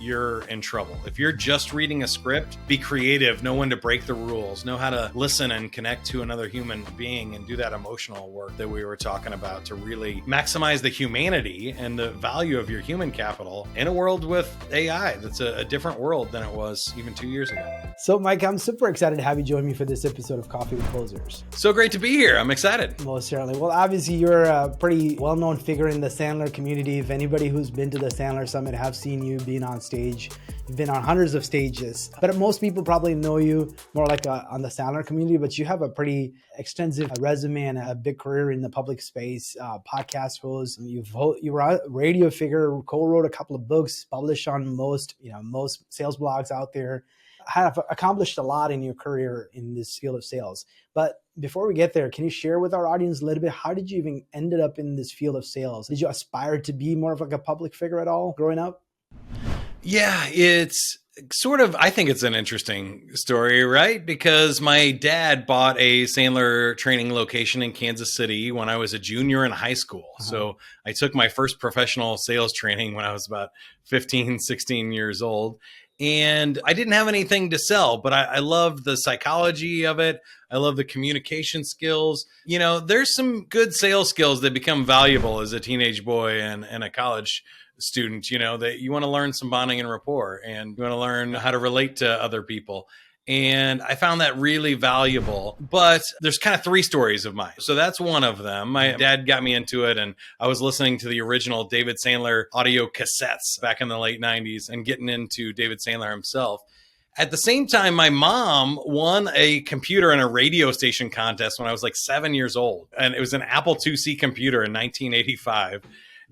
you're in trouble. If you're just reading a script, be creative, know when to break the rules, know how to listen and connect to another human being and do that emotional work that we were talking about to really maximize the humanity and the value of your human capital in a world with AI that's a different world than it was even 2 years ago. So Mike, I'm super excited to have you join me for this episode of Coffee with Closers. So great to be here. I'm excited. Most certainly. Well, obviously you're a pretty well-known figure in the Sandler community. If anybody who's been to the Sandler Summit have seen you being on stage, you've been on hundreds of stages, but most people probably know you more like on the Sandler community, but you have a pretty extensive resume and a big career in the public space, podcast host. You were a radio figure, co-wrote a couple of books, published on most sales blogs out there, have accomplished a lot in your career in this field of sales. But before we get there, can you share with our audience a little bit, how did you even ended up in this field of sales? Did you aspire to be more of like a public figure at all growing up? Yeah, it's sort of, I think it's an interesting story, right? Because my dad bought a Sandler training location in Kansas City when I was a junior in high school. Uh-huh. So I took my first professional sales training when I was about 15, 16 years old. And I didn't have anything to sell, but I loved the psychology of it. I love the communication skills. You know, there's some good sales skills that become valuable as a teenage boy and a college student, you know, that you want to learn some bonding and rapport, and you want to learn how to relate to other people. And I found that really valuable. But there's kind of three stories of mine. So that's one of them. My dad got me into it, and I was listening to the original David Sandler audio cassettes back in the late 90s and getting into David Sandler himself. At the same time, my mom won a computer in a radio station contest when I was like 7 years old. And it was an Apple IIc computer in 1985.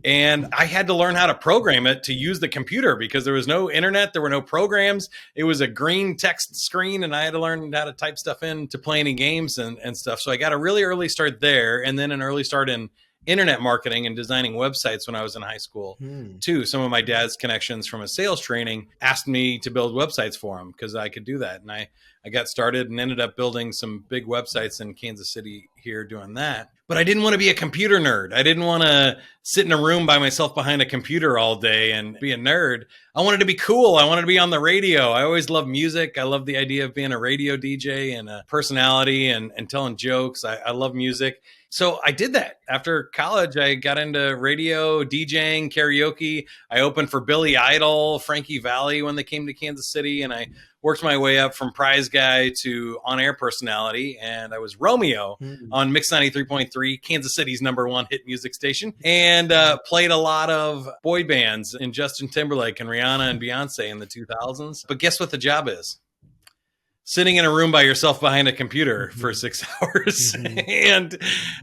And I had to learn how to program it to use the computer because there was no internet. There were no programs. It was a green text screen, and I had to learn how to type stuff in to play any games and stuff. So I got a really early start there, and then an early start in internet marketing and designing websites when I was in high school too. Some of my dad's connections from his sales training asked me to build websites for him because I could do that. And I got started and ended up building some big websites in Kansas City here doing that. But I didn't want to be a computer nerd. I didn't want to sit in a room by myself behind a computer all day and be a nerd. I wanted to be cool. I wanted to be on the radio. I always loved music. I love the idea of being a radio DJ and a personality and telling jokes. I love music. So I did that. After college, I got into radio, DJing, karaoke. I opened for Billy Idol, Frankie Valli when they came to Kansas City, and I worked my way up from prize guy to on-air personality, and I was Romeo on Mix 93.3, Kansas City's #1 hit music station, and played a lot of boy bands in Justin Timberlake and Rihanna and Beyonce in the 2000s. But guess what the job is? Sitting in a room by yourself behind a computer for 6 hours and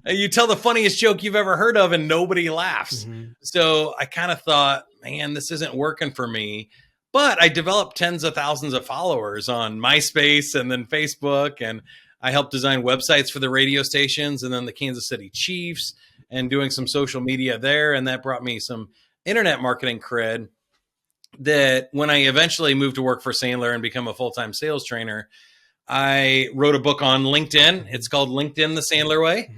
you tell the funniest joke you've ever heard of and nobody laughs. So I kind of thought, man, this isn't working for me. But I developed tens of thousands of followers on MySpace and then Facebook. And I helped design websites for the radio stations and then the Kansas City Chiefs and doing some social media there. And that brought me some internet marketing cred that when I eventually moved to work for Sandler and become a full-time sales trainer, I wrote a book on LinkedIn. It's called LinkedIn the Sandler Way.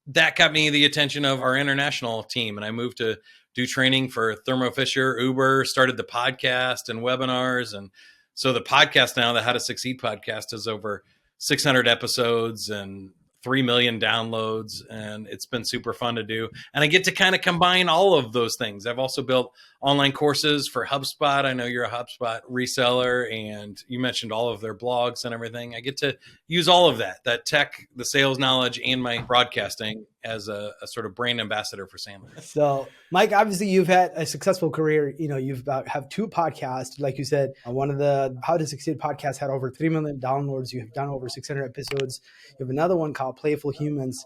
That got me the attention of our international team. And I moved to do training for Thermo Fisher, Uber, started the podcast and webinars. And so the podcast now, the How to Succeed podcast, is over 600 episodes and 3 million downloads, and it's been super fun to do. And I get to kind of combine all of those things. I've also built online courses for HubSpot. I know you're a HubSpot reseller, and you mentioned all of their blogs and everything. I get to use all of that tech, the sales knowledge, and my broadcasting as a sort of brand ambassador for Sandler. So, Mike, obviously you've had a successful career. You know, you've have 2 podcasts. Like you said, one of the How to Succeed podcasts had over 3 million downloads. You have done over 600 episodes. You have another one called Playful Humans.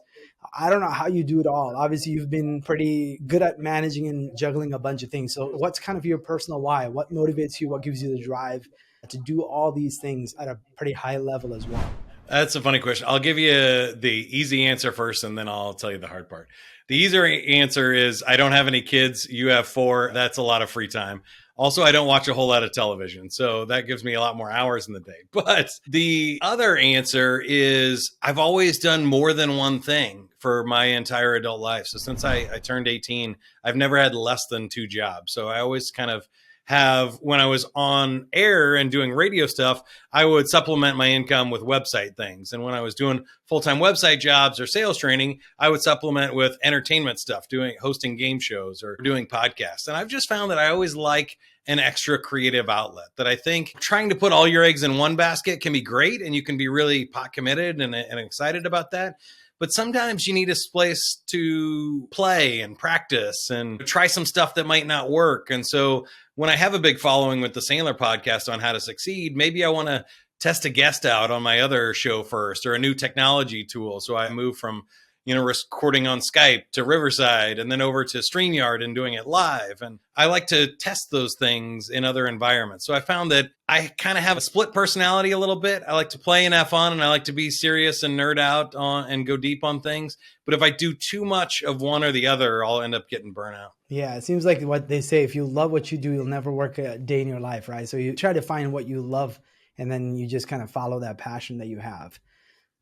I don't know how you do it all. Obviously, you've been pretty good at managing and juggling a bunch of things. So what's kind of your personal why? What motivates you? What gives you the drive to do all these things at a pretty high level as well? That's a funny question. I'll give you the easy answer first, and then I'll tell you the hard part. The easier answer is I don't have any kids. You have 4. That's a lot of free time. Also, I don't watch a whole lot of television, so that gives me a lot more hours in the day. But the other answer is I've always done more than one thing for my entire adult life. So since I turned 18, I've never had less than 2 jobs. So I always kind of have, when I was on air and doing radio stuff, I would supplement my income with website things. And when I was doing full-time website jobs or sales training, I would supplement with entertainment stuff, hosting game shows or doing podcasts. And I've just found that I always like an extra creative outlet. That I think trying to put all your eggs in one basket can be great, and you can be really pot committed and excited about that. But sometimes you need a place to play and practice and try some stuff that might not work. And so when I have a big following with the Sandler podcast on how to succeed, maybe I want to test a guest out on my other show first, or a new technology tool. So I move from, recording on Skype to Riverside and then over to StreamYard and doing it live. And I like to test those things in other environments. So I found that I kind of have a split personality a little bit. I like to play and have fun, and I like to be serious and nerd out on and go deep on things. But if I do too much of one or the other, I'll end up getting burnout. Yeah, it seems like what they say, if you love what you do, you'll never work a day in your life, right? So you try to find what you love, and then you just kind of follow that passion that you have.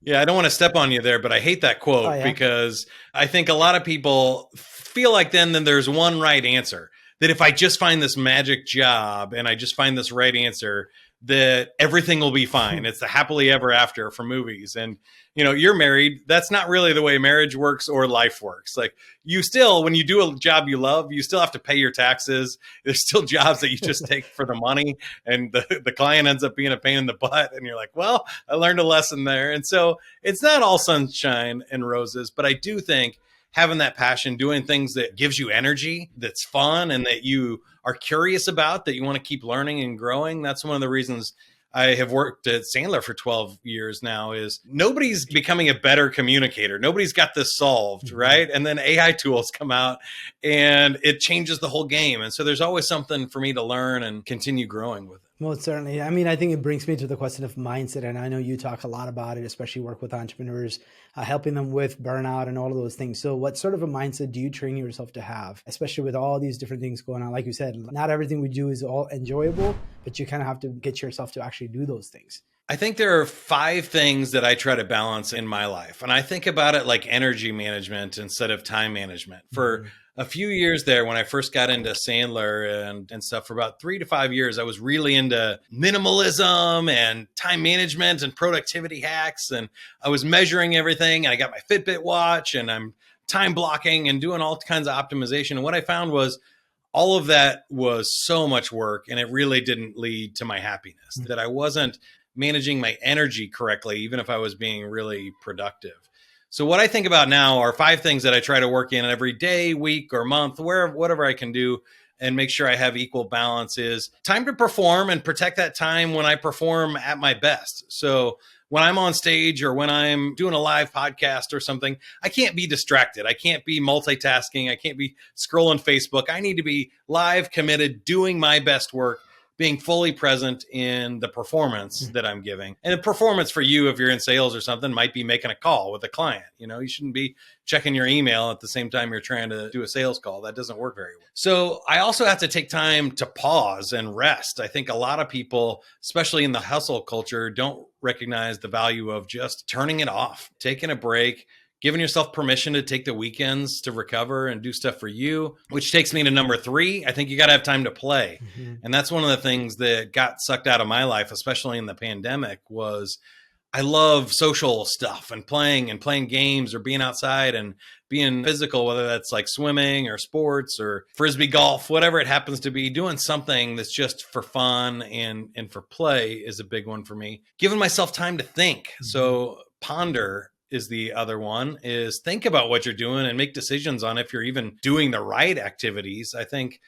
Yeah, I don't want to step on you there, but I hate that quote because I think a lot of people feel like then there's one right answer. That if I just find this magic job and I just find this right answer, that everything will be fine. It's the happily ever after for movies. And, you're married. That's not really the way marriage works or life works. Like, you still, when you do a job you love, you still have to pay your taxes. There's still jobs that you just take for the money, and the client ends up being a pain in the butt. And you're like, well, I learned a lesson there. And so it's not all sunshine and roses, but I do think having that passion, doing things that gives you energy, that's fun, and that you are curious about, that you want to keep learning and growing. That's one of the reasons I have worked at Sandler for 12 years now, is nobody's becoming a better communicator. Nobody's got this solved, right? And then AI tools come out and it changes the whole game. And so there's always something for me to learn and continue growing with it. Most certainly. I mean, I think it brings me to the question of mindset. And I know you talk a lot about it, especially work with entrepreneurs, helping them with burnout and all of those things. So what sort of a mindset do you train yourself to have, especially with all these different things going on? Like you said, not everything we do is all enjoyable, but you kind of have to get yourself to actually do those things. I think there are 5 things that I try to balance in my life. And I think about it like energy management instead of time management. For a few years there, when I first got into Sandler and stuff, for about 3 to 5 years, I was really into minimalism and time management and productivity hacks. And I was measuring everything. And I got my Fitbit watch, and I'm time blocking and doing all kinds of optimization. And what I found was all of that was so much work, and it really didn't lead to my happiness, that I wasn't managing my energy correctly, even if I was being really productive. So what I think about now are 5 things that I try to work in every day, week, or month, whatever I can do, and make sure I have equal balance. Is time to perform and protect that time when I perform at my best. So when I'm on stage or when I'm doing a live podcast or something, I can't be distracted. I can't be multitasking. I can't be scrolling Facebook. I need to be live, committed, doing my best work, being fully present in the performance that I'm giving. And the performance for you, if you're in sales or something, might be making a call with a client. You shouldn't be checking your email at the same time you're trying to do a sales call. That doesn't work very well. So I also have to take time to pause and rest. I think a lot of people, especially in the hustle culture, don't recognize the value of just turning it off, taking a break, giving yourself permission to take the weekends to recover and do stuff for you, which takes me to number 3. I think you got to have time to play. And that's one of the things that got sucked out of my life, especially in the pandemic, was I love social stuff and playing games or being outside and being physical, whether that's like swimming or sports or frisbee golf, whatever it happens to be. Doing something that's just for fun and for play is a big one for me. Giving myself time to think. So ponder is the other one, is think about what you're doing and make decisions on if you're even doing the right activities. I think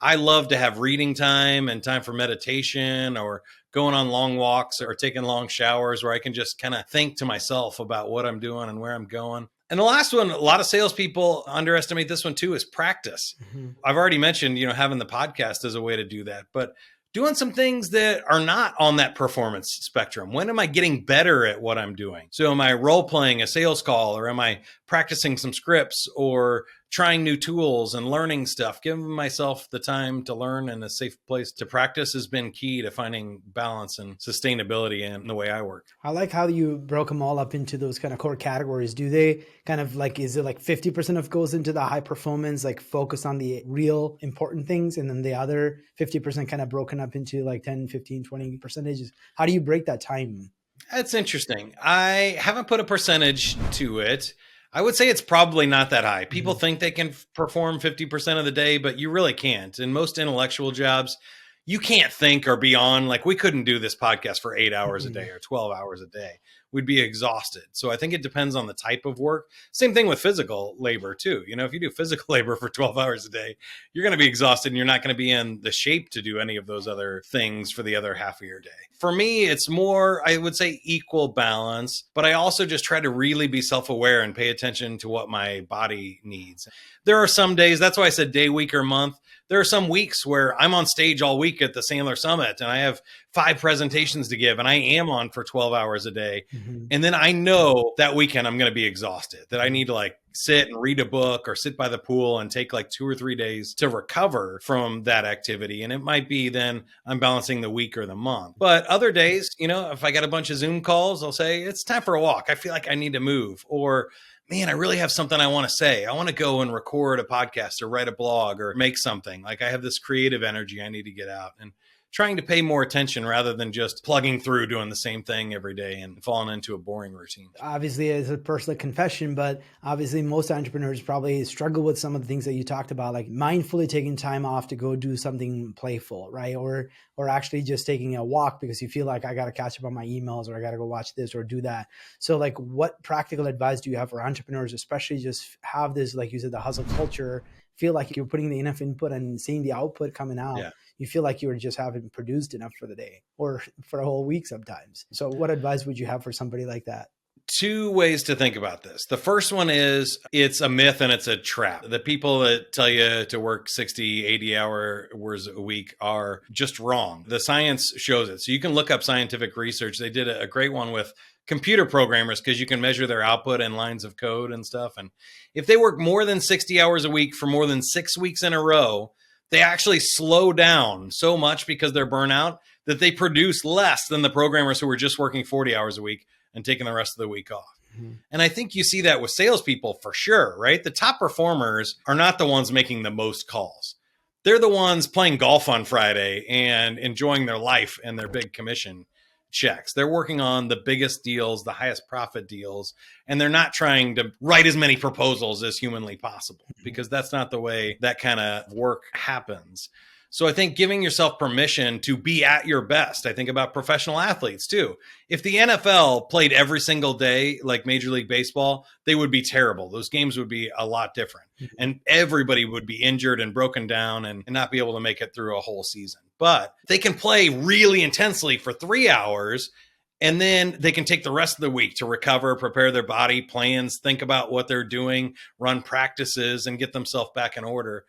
I love to have reading time and time for meditation or going on long walks or taking long showers where I can just kind of think to myself about what I'm doing and where I'm going. And the last one, a lot of salespeople underestimate this one too, is practice. I've already mentioned, having the podcast as a way to do that, but doing some things that are not on that performance spectrum. When am I getting better at what I'm doing? So am I role playing a sales call, or am I practicing some scripts or trying new tools and learning stuff, giving myself the time to learn and a safe place to practice has been key to finding balance and sustainability in the way I work. I like how you broke them all up into those kind of core categories. Do they kind of like, is it like 50% of goes into the high performance, like focus on the real important things, and then the other 50% kind of broken up into like 10, 15, 20 percentages? How do you break that time? That's interesting. I haven't put a percentage to it. I would say it's probably not that high. People think they can perform 50% of the day, but you really can't. In most intellectual jobs, you can't think or be on. Like, we couldn't do this podcast for 8 hours a day or 12 hours a day. We'd be exhausted. So I think it depends on the type of work. Same thing with physical labor too. You know, if you do physical labor for 12 hours a day, you're going to be exhausted and you're not going to be in the shape to do any of those other things for the other half of your day. For me, it's more, I would say, equal balance, but I also just try to really be self-aware and pay attention to what my body needs. There are some days, that's why I said day, week, or month. There are some weeks where I'm on stage all week at the Sandler Summit and I have 5 presentations to give and I am on for 12 hours a day. And then I know that weekend I'm going to be exhausted, that I need to like sit and read a book or sit by the pool and take like 2 or 3 days to recover from that activity. And it might be then I'm balancing the week or the month. But other days, you know, if I got a bunch of Zoom calls, I'll say it's time for a walk. I feel like I need to move. Or, man, I really have something I want to say. I want to go and record a podcast or write a blog or make something. Like, I have this creative energy I need to get out, and trying to pay more attention rather than just plugging through doing the same thing every day and falling into a boring routine. Obviously, it's a personal confession, but obviously most entrepreneurs probably struggle with some of the things that you talked about, like mindfully taking time off to go do something playful, right? Or actually just taking a walk because you feel like I got to catch up on my emails, or I got to go watch this or do that. So like, what practical advice do you have for entrepreneurs, especially just have this, like you said, the hustle culture, feel like you're putting the enough input and seeing the output coming out? Yeah. You feel like you just haven't produced enough for the day or for a whole week sometimes. So what advice would you have for somebody like that? 2 ways to think about this. The first one is it's a myth and it's a trap. The people that tell you to work 60, 80 hours a week are just wrong. The science shows it. So you can look up scientific research. They did a great one with computer programmers because you can measure their output in lines of code and stuff. And if they work more than 60 hours a week for more than 6 weeks in a row, they actually slow down so much because they're burnout that they produce less than the programmers who were just working 40 hours a week and taking the rest of the week off. And I think you see that with salespeople for sure, right? The top performers are not the ones making the most calls. They're the ones playing golf on Friday and enjoying their life and their big commission checks. They're working on the biggest deals, the highest profit deals, and they're not trying to write as many proposals as humanly possible, because that's not the way that kind of work happens. So I think giving yourself permission to be at your best. I think about professional athletes too. If the NFL played every single day like Major League Baseball, they would be terrible. Those games would be a lot different. And everybody would be injured and broken down and not be able to make it through a whole season. But they can play really intensely for 3 hours, and then they can take the rest of the week to recover, prepare their body plans, think about what they're doing, run practices, and get themselves back in order.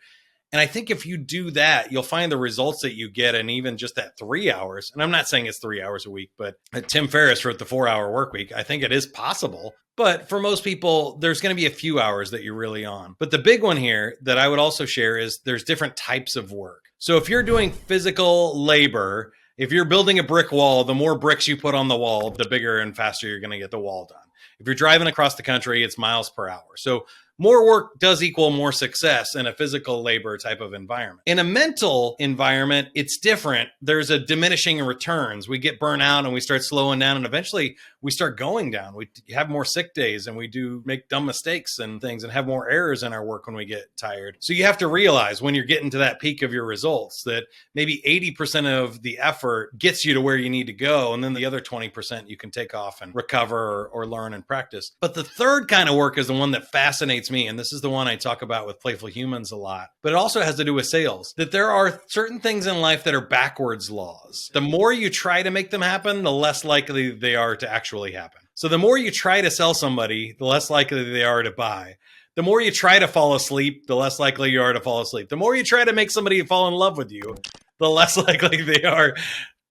And I think if you do that, you'll find the results that you get in even just that 3 hours. And I'm not saying it's 3 hours a week, but Tim Ferriss wrote the 4-hour work week. I think it is possible. But for most people, there's going to be a few hours that you're really on. But the big one here that I would also share is there's different types of work. So if you're doing physical labor, if you're building a brick wall, the more bricks you put on the wall, the bigger and faster you're going to get the wall done. If you're driving across the country, it's miles per hour. So more work does equal more success in a physical labor type of environment. In a mental environment, it's different. There's a diminishing returns. We get burnt out and we start slowing down, and eventually we start going down. We have more sick days and we do make dumb mistakes and things and have more errors in our work when we get tired. So you have to realize when you're getting to that peak of your results that maybe 80% of the effort gets you to where you need to go. And then the other 20% you can take off and recover or learn and practice. But the third kind of work is the one that fascinates me. And this is the one I talk about with Playful Humans a lot, but it also has to do with sales, that there are certain things in life that are backwards laws. The more you try to make them happen, the less likely they are to actually happen. So the more you try to sell somebody, the less likely they are to buy. The more you try to fall asleep, the less likely you are to fall asleep. The more you try to make somebody fall in love with you, the less likely they are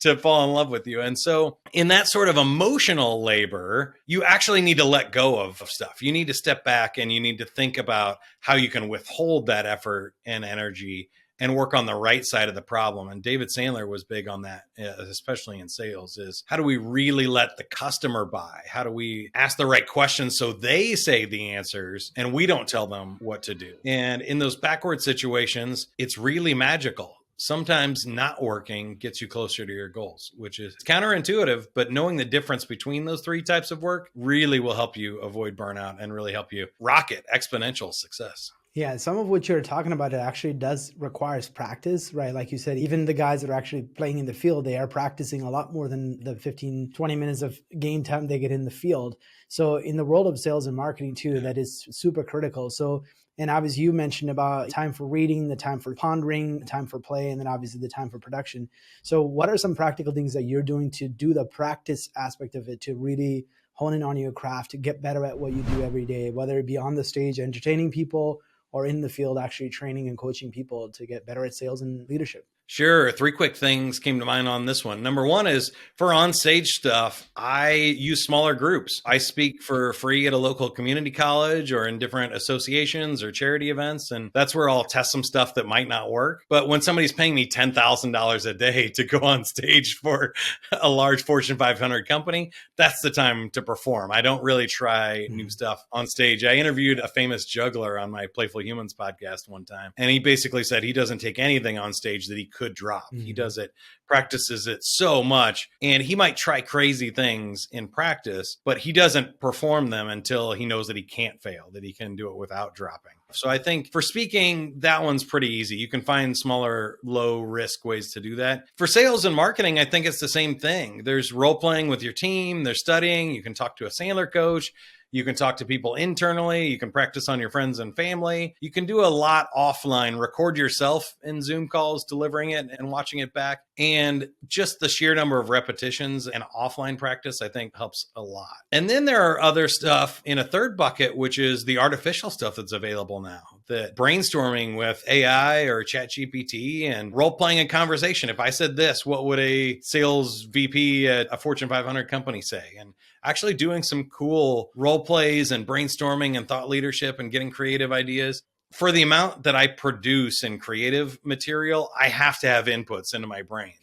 to fall in love with you. And so in that sort of emotional labor, you actually need to let go of stuff. You need to step back and you need to think about how you can withhold that effort and energy and work on the right side of the problem. And David Sandler was big on that, especially in sales, is how do we really let the customer buy? How do we ask the right questions so they say the answers and we don't tell them what to do? And in those backward situations, it's really magical. Sometimes not working gets you closer to your goals, which is counterintuitive, but knowing the difference between those three types of work really will help you avoid burnout and really help you rocket exponential success. Yeah, some of what you're talking about, it actually does requires practice, right? Like you said, even the guys that are actually playing in the field, they are practicing a lot more than the 15, 20 minutes of game time they get in the field. So in the world of sales and marketing too, that is super critical. So, and obviously you mentioned about time for reading, the time for pondering, the time for play, and then obviously the time for production. So what are some practical things that you're doing to do the practice aspect of it, to really hone in on your craft, to get better at what you do every day, whether it be on the stage, entertaining people, or in the field, actually training and coaching people to get better at sales and leadership? Sure. Three quick things came to mind on this one. Number one is for on-stage stuff, I use smaller groups. I speak for free at a local community college or in different associations or charity events, and that's where I'll test some stuff that might not work. But when somebody's paying me $10,000 a day to go on stage for a large Fortune 500 company, that's the time to perform. I don't really try new stuff on stage. I interviewed a famous juggler on my Playful Humans podcast one time, and he basically said he doesn't take anything on stage that he could drop. He does it, practices it so much, and he might try crazy things in practice, but he doesn't perform them until he knows that he can't fail, that he can do it without dropping. So I think for speaking, that one's pretty easy. You can find smaller, low risk ways to do that. For sales and marketing, I think it's the same thing. There's role playing with your team, there's studying, you can talk to a Sandler coach, you can talk to people internally. You can practice on your friends and family. You can do a lot offline, record yourself in Zoom calls, delivering it and watching it back. And just the sheer number of repetitions and offline practice, I think, helps a lot. And then there are other stuff in a third bucket, which is the artificial stuff that's available now. The brainstorming with AI or ChatGPT and role-playing a conversation. If I said this, what would a sales VP at a Fortune 500 company say? And actually doing some cool role plays and brainstorming and thought leadership and getting creative ideas. For the amount that I produce in creative material, I have to have inputs into my brain,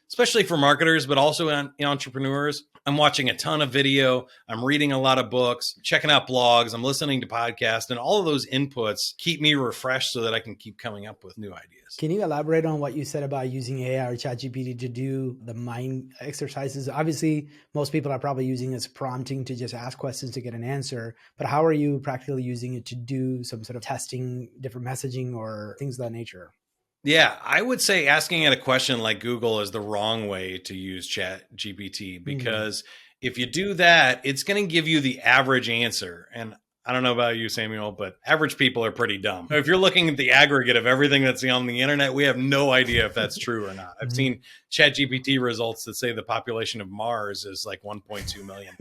especially for marketers, but also in entrepreneurs. I'm watching a ton of video. I'm reading a lot of books, checking out blogs. I'm listening to podcasts, and all of those inputs keep me refreshed so that I can keep coming up with new ideas. Can you elaborate on what you said about using AI or ChatGPT to do the mind exercises? Obviously, most people are probably using it as prompting to just ask questions to get an answer, but how are you practically using it to do some sort of testing, different messaging or things of that nature? Yeah, I would say asking it a question like Google is the wrong way to use ChatGPT, because if you do that, it's going to give you the average answer. And I don't know about you, Samuel, but average people are pretty dumb. If you're looking at the aggregate of everything that's on the internet, we have no idea if that's true or not. I've seen ChatGPT results that say the population of Mars is like 1.2 million,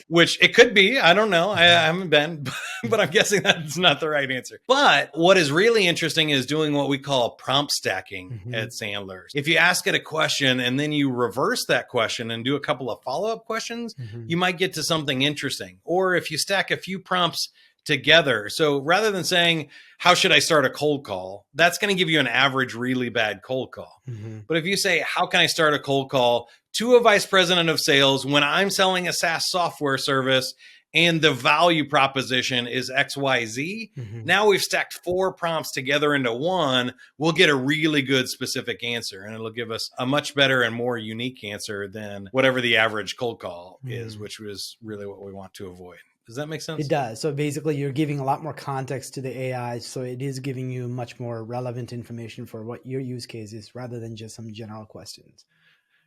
which it could be. I don't know. I haven't been, but I'm guessing that's not the right answer. But what is really interesting is doing what we call prompt stacking at Sandler. If you ask it a question and then you reverse that question and do a couple of follow-up questions, you might get to something interesting. Or if you stack a few prompts together. So rather than saying, how should I start a cold call? That's going to give you an average, really bad cold call. But if you say, how can I start a cold call to a vice president of sales when I'm selling a SaaS software service and the value proposition is XYZ, now we've stacked 4 prompts together into one, we'll get a really good specific answer. And it'll give us a much better and more unique answer than whatever the average cold call is, which was really what we want to avoid. Does that make sense? It does. So basically you're giving a lot more context to the AI. So it is giving you much more relevant information for what your use case is rather than just some general questions.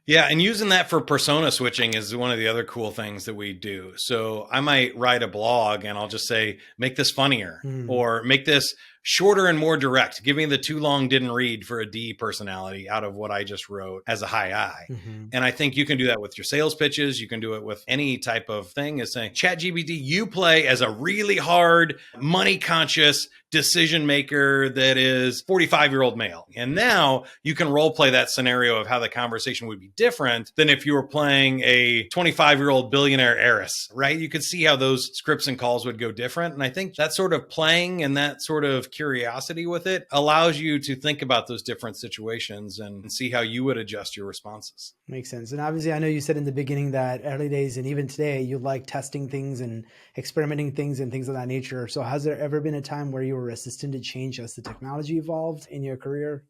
Yeah, and using that for persona switching is one of the other cool things that we do. So I might write a blog and I'll just say, make this funnier or make this shorter and more direct. Give me the too long didn't read for a D personality out of what I just wrote as a high I. And I think you can do that with your sales pitches. You can do it with any type of thing, is saying, ChatGPT, you play as a really hard, money conscious decision maker that is 45-year-old male. And now you can role play that scenario of how the conversation would be different than if you were playing a 25-year-old billionaire heiress, right? You could see how those scripts and calls would go different. And I think that sort of playing and that sort of curiosity with it allows you to think about those different situations and see how you would adjust your responses. Makes sense. And obviously, I know you said in the beginning that early days and even today, you like testing things and experimenting things and things of that nature. So has there ever been a time where you were resistant to change as the technology evolved in your career?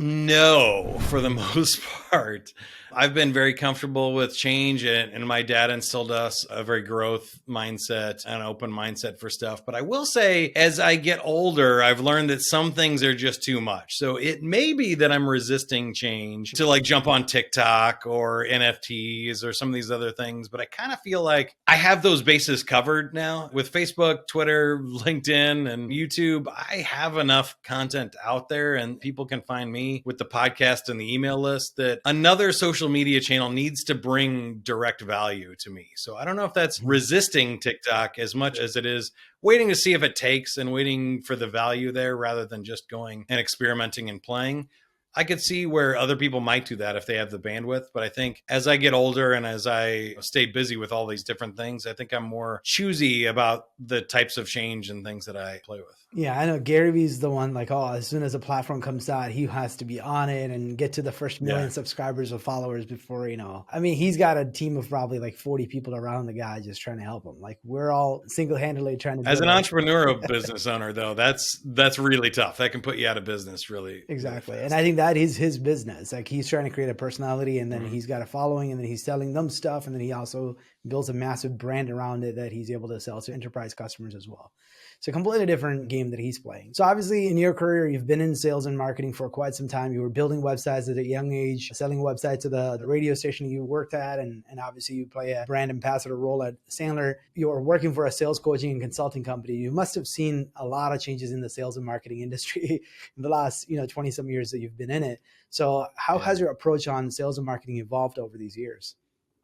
No, for the most part. I've been very comfortable with change, and my dad instilled us a very growth mindset, an open mindset for stuff. But I will say, as I get older, I've learned that some things are just too much. So it may be that I'm resisting change to like jump on TikTok or NFTs or some of these other things. But I kind of feel like I have those bases covered now with Facebook, Twitter, LinkedIn, and YouTube. I have enough content out there, and people can find me with the podcast and the email list that another social media channel needs to bring direct value to me. So I don't know if that's resisting TikTok as much as it is waiting to see if it takes and waiting for the value there rather than just going and experimenting and playing. I could see where other people might do that if they have the bandwidth. But I think as I get older and as I stay busy with all these different things, I think I'm more choosy about the types of change and things that I play with. Yeah, I know Gary Vee's the one like, oh, as soon as a platform comes out, he has to be on it and get to the first million subscribers or followers before, I mean, he's got a team of probably like 40 people around the guy just trying to help him. Like we're all single-handedly trying to. As an entrepreneurial business owner, though, that's really tough. That can put you out of business really. Exactly. Really and I think that is his business. Like he's trying to create a personality and then he's got a following and then he's selling them stuff. And then he also builds a massive brand around it that he's able to sell to enterprise customers as well. It's a completely different game that he's playing. So obviously in your career, you've been in sales and marketing for quite some time. You were building websites at a young age, selling websites to the radio station you worked at. And obviously you play a brand ambassador role at Sandler. You're working for a sales coaching and consulting company. You must have seen a lot of changes in the sales and marketing industry in the last 20 some years that you've been in it. So how has your approach on sales and marketing evolved over these years?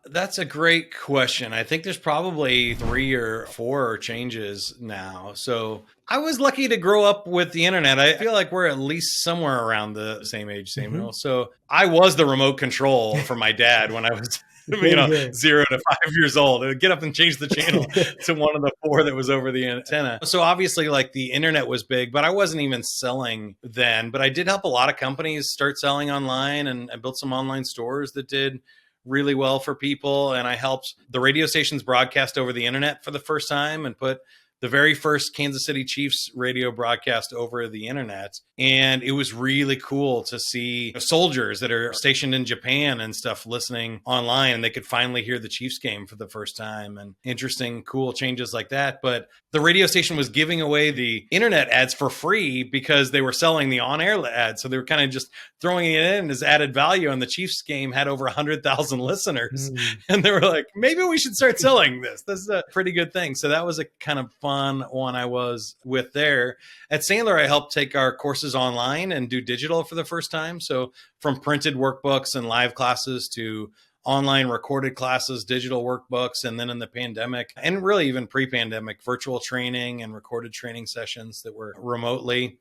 That's a great question. I think there's probably 3 or 4 changes now. So I was lucky to grow up with the internet. I feel like we're at least somewhere around the same age, Samuel. So I was the remote control for my dad when I was 0 to 5 years old. It would get up and change the channel to one of the 4 that was over the antenna. So obviously like the internet was big, but I wasn't even selling then. But I did help a lot of companies start selling online, and I built some online stores that did really well for people. And I helped the radio stations broadcast over the internet for the first time and put the very first Kansas City Chiefs radio broadcast over the internet. And it was really cool to see soldiers that are stationed in Japan and stuff listening online, and they could finally hear the Chiefs game for the first time, and interesting, cool changes like that. But the radio station was giving away the internet ads for free because they were selling the on-air ads. So they were kind of just throwing it in as added value. And the Chiefs game had over 100,000 listeners. And they were like, maybe we should start selling this. This is a pretty good thing. So that was a kind of fun one I was with there. At Sandler, I helped take our courses online and do digital for the first time. So from printed workbooks and live classes to online recorded classes, digital workbooks, and then in the pandemic, and really even pre-pandemic, virtual training and recorded training sessions that were remotely.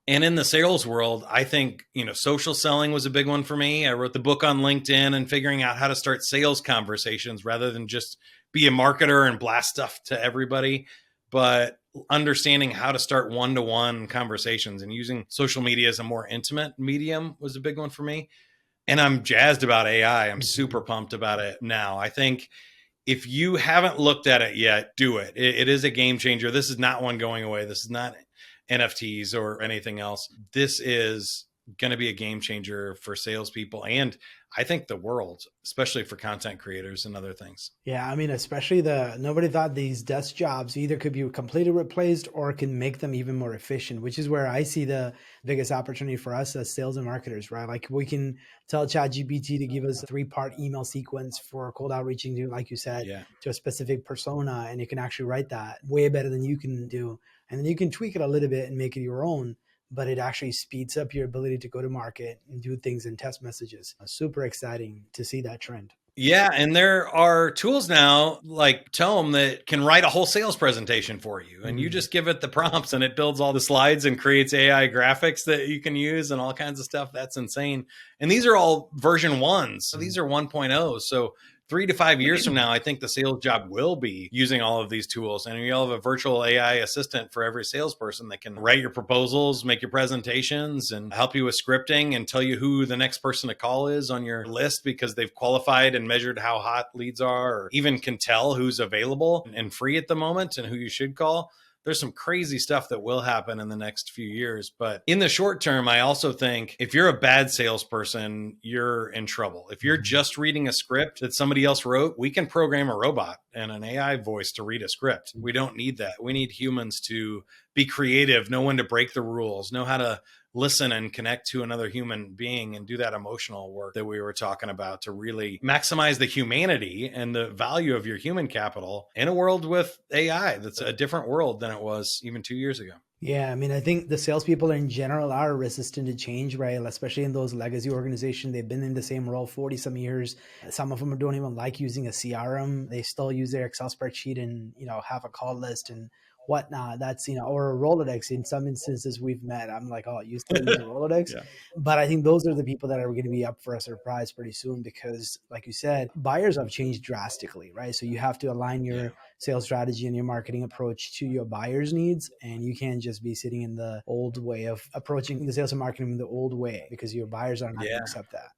And in the sales world, I think, social selling was a big one for me. I wrote the book on LinkedIn and figuring out how to start sales conversations rather than just be a marketer and blast stuff to everybody, but understanding how to start one-to-one conversations and using social media as a more intimate medium was a big one for me. And I'm jazzed about AI. I'm super pumped about it now. I think if you haven't looked at it yet, do it. It is a game changer. This is not one going away. This is not NFTs or anything else. This is going to be a game changer for salespeople and I think the world, especially for content creators and other things. Yeah, I mean, especially nobody thought these desk jobs either could be completely replaced or can make them even more efficient, which is where I see the biggest opportunity for us as sales and marketers, right? Like we can tell ChatGPT to give us a 3-part email sequence for cold outreaching to, like you said, to a specific persona, and it can actually write that way better than you can do. And then you can tweak it a little bit and make it your own, but it actually speeds up your ability to go to market and do things in test messages. Super exciting to see that trend. Yeah, and there are tools now like Tome that can write a whole sales presentation for you. And you just give it the prompts and it builds all the slides and creates AI graphics that you can use and all kinds of stuff. That's insane. And these are all version 1s. So these are 1.0. So 3 to 5 years from now, I think the sales job will be using all of these tools. And you'll have a virtual AI assistant for every salesperson that can write your proposals, make your presentations, and help you with scripting and tell you who the next person to call is on your list because they've qualified and measured how hot leads are, or even can tell who's available and free at the moment and who you should call. There's some crazy stuff that will happen in the next few years. But in the short term, I also think if you're a bad salesperson, you're in trouble. If you're just reading a script that somebody else wrote, we can program a robot and an AI voice to read a script. We don't need that. We need humans to be creative, know when to break the rules, know how to listen and connect to another human being and do that emotional work that we were talking about to really maximize the humanity and the value of your human capital in a world with AI that's a different world than it was even 2 years ago. Yeah, I mean, I think the salespeople in general are resistant to change, right? Especially in those legacy organizations. They've been in the same role 40 some years. Some of them don't even like using a CRM. They still use their Excel spreadsheet and, have a call list and whatnot. That's, or a Rolodex. In some instances we've met, I'm like, oh, you still use a Rolodex? Yeah. But I think those are the people that are going to be up for a surprise pretty soon because, like you said, buyers have changed drastically, right? So you have to align your sales strategy and your marketing approach to your buyers' needs. And you can't just be sitting in the old way of approaching the sales and marketing in the old way because your buyers are not going to accept that.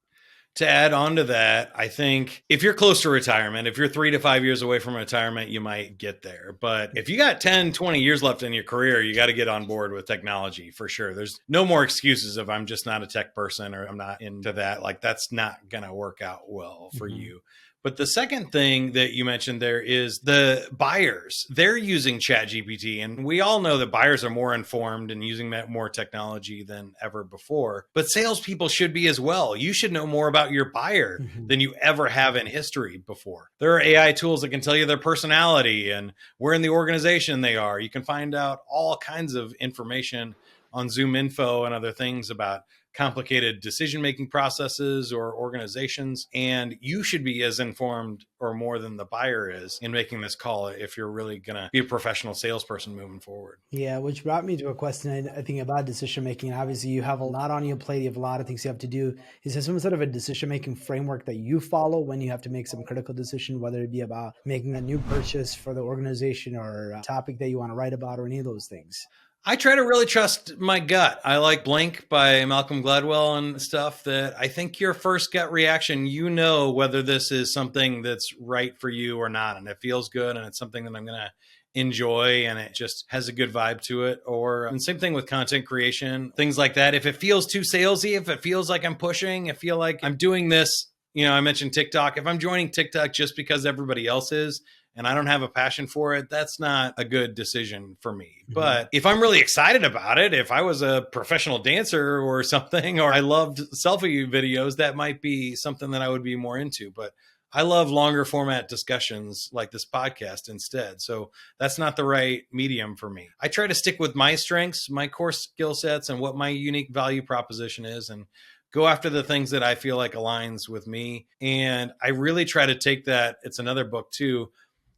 To add on to that, I think if you're close to retirement, if you're 3 to 5 years away from retirement, you might get there. But if you got 10, 20 years left in your career, you got to get on board with technology for sure. There's no more excuses of I'm just not a tech person or I'm not into that. Like that's not going to work out well for you. But the second thing that you mentioned there is the buyers. They're using ChatGPT, and we all know that buyers are more informed and using more technology than ever before. But salespeople should be as well. You should know more about your buyer than you ever have in history before. There are AI tools that can tell you their personality and where in the organization they are. You can find out all kinds of information on Zoom Info and other things about complicated decision-making processes or organizations. And you should be as informed or more than the buyer is in making this call if you're really going to be a professional salesperson moving forward. Yeah, which brought me to a question I think about decision-making. Obviously, you have a lot on your plate. You have a lot of things you have to do. Is there some sort of a decision-making framework that you follow when you have to make some critical decision, whether it be about making a new purchase for the organization or a topic that you want to write about or any of those things? I try to really trust my gut. I like Blink by Malcolm Gladwell and stuff that I think your first gut reaction, whether this is something that's right for you or not. And it feels good and it's something that I'm going to enjoy and it just has a good vibe to it. And same thing with content creation, things like that. If it feels too salesy, if it feels like I'm pushing, I feel like I'm doing this, I mentioned TikTok. If I'm joining TikTok just because everybody else is, and I don't have a passion for it, that's not a good decision for me. But if I'm really excited about it, if I was a professional dancer or something, or I loved selfie videos, that might be something that I would be more into. But I love longer format discussions like this podcast instead. So that's not the right medium for me. I try to stick with my strengths, my core skill sets, and what my unique value proposition is, and go after the things that I feel like aligns with me. And I really try to take that, it's another book too,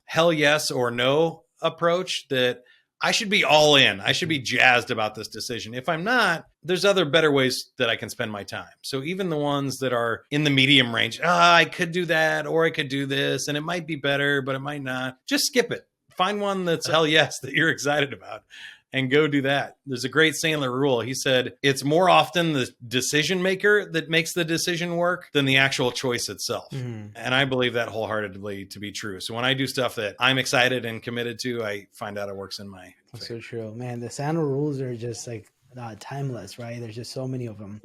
hell yes or no approach, that I should be all in. I should be jazzed about this decision. If I'm not, there's other better ways that I can spend my time. So even the ones that are in the medium range, I could do that, or I could do this, and it might be better, but it might not. Just skip it. Find one that's hell yes that you're excited about and go do that. There's a great Sandler rule. He said, it's more often the decision maker that makes the decision work than the actual choice itself. And I believe that wholeheartedly to be true. So when I do stuff that I'm excited and committed to, I find out it works in my favor. That's so true, man. The Sandler rules are just like timeless, right? There's just so many of them.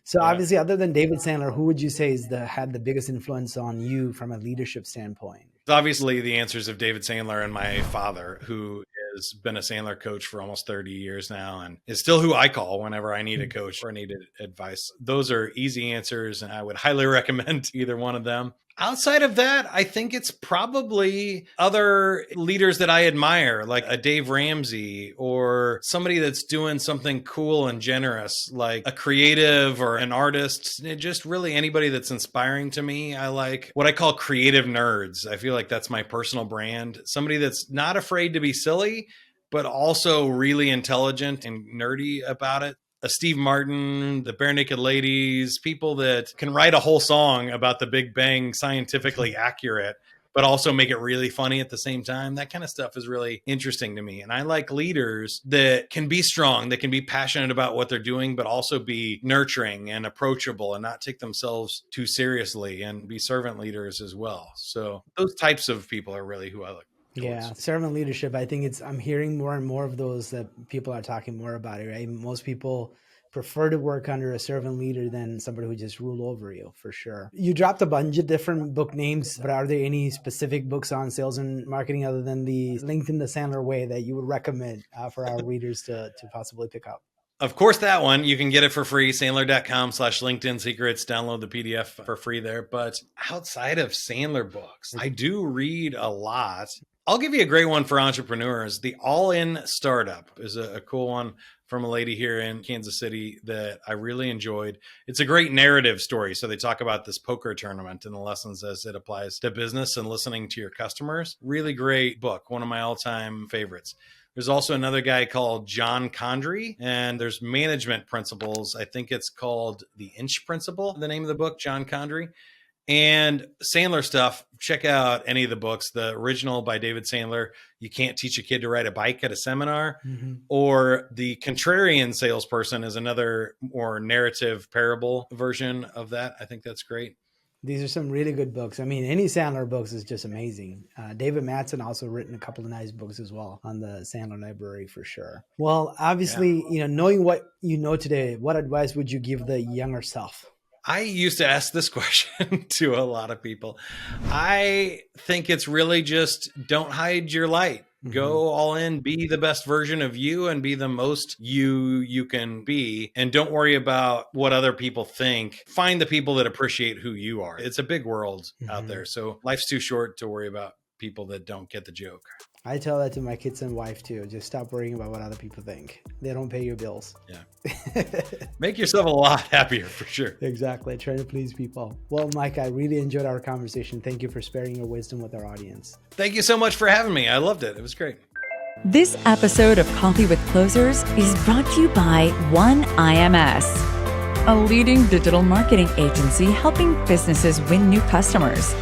So obviously, other than David Sandler, who would you say had the biggest influence on you from a leadership standpoint? Obviously, the answers of David Sandler and my father, who has been a Sandler coach for almost 30 years now and is still who I call whenever I need a coach or need advice. Those are easy answers, and I would highly recommend either one of them. Outside of that, I think it's probably other leaders that I admire, like a Dave Ramsey or somebody that's doing something cool and generous, like a creative or an artist. Just really anybody that's inspiring to me. I like what I call creative nerds. I feel like that's my personal brand. Somebody that's not afraid to be silly, but also really intelligent and nerdy about it. A Steve Martin, the Bare Naked Ladies, people that can write a whole song about the Big Bang scientifically accurate, but also make it really funny at the same time. That kind of stuff is really interesting to me. And I like leaders that can be strong, that can be passionate about what they're doing, but also be nurturing and approachable and not take themselves too seriously and be servant leaders as well. So those types of people are really who I look. Yeah, servant leadership. I think I'm hearing more and more of those that people are talking more about it, right? Most people prefer to work under a servant leader than somebody who just rule over you, for sure. You dropped a bunch of different book names, but are there any specific books on sales and marketing other than the LinkedIn the Sandler Way that you would recommend for our readers to possibly pick up? Of course, that one, you can get it for free, Sandler.com/LinkedIn secrets. Download the PDF for free there. But outside of Sandler books, I do read a lot. I'll give you a great one for entrepreneurs. The All-In Startup is a cool one from a lady here in Kansas City that I really enjoyed. It's a great narrative story. So they talk about this poker tournament and the lessons as it applies to business and listening to your customers. Really great book, one of my all-time favorites. There's also another guy called John Condrey, and there's management principles. I think it's called The Inch Principle, the name of the book, John Condrey. And Sandler stuff, check out any of the books. The original by David Sandler, You Can't Teach a Kid to Ride a Bike at a Seminar, or The Contrarian Salesperson is another more narrative parable version of that. I think that's great. These are some really good books. I mean, any Sandler books is just amazing. David Mattson also written a couple of nice books as well on the Sandler library for sure. Well, obviously, knowing what you know today, what advice would you give the younger self? I used to ask this question to a lot of people. I think it's really just don't hide your light. Go all in, be the best version of you and be the most you can be. And don't worry about what other people think. Find the people that appreciate who you are. It's a big world out there. So life's too short to worry about people that don't get the joke. I tell that to my kids and wife too. Just stop worrying about what other people think. They don't pay your bills. Yeah. Make yourself a lot happier for sure. Exactly. Try to please people. Well, Mike, I really enjoyed our conversation. Thank you for sharing your wisdom with our audience. Thank you so much for having me. I loved it. It was great. This episode of Coffee with Closers is brought to you by One IMS, a leading digital marketing agency helping businesses win new customers.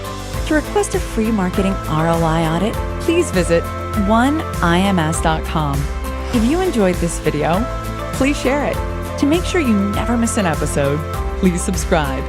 To request a free marketing ROI audit, please visit oneims.com. If you enjoyed this video, please share it. To make sure you never miss an episode, please subscribe.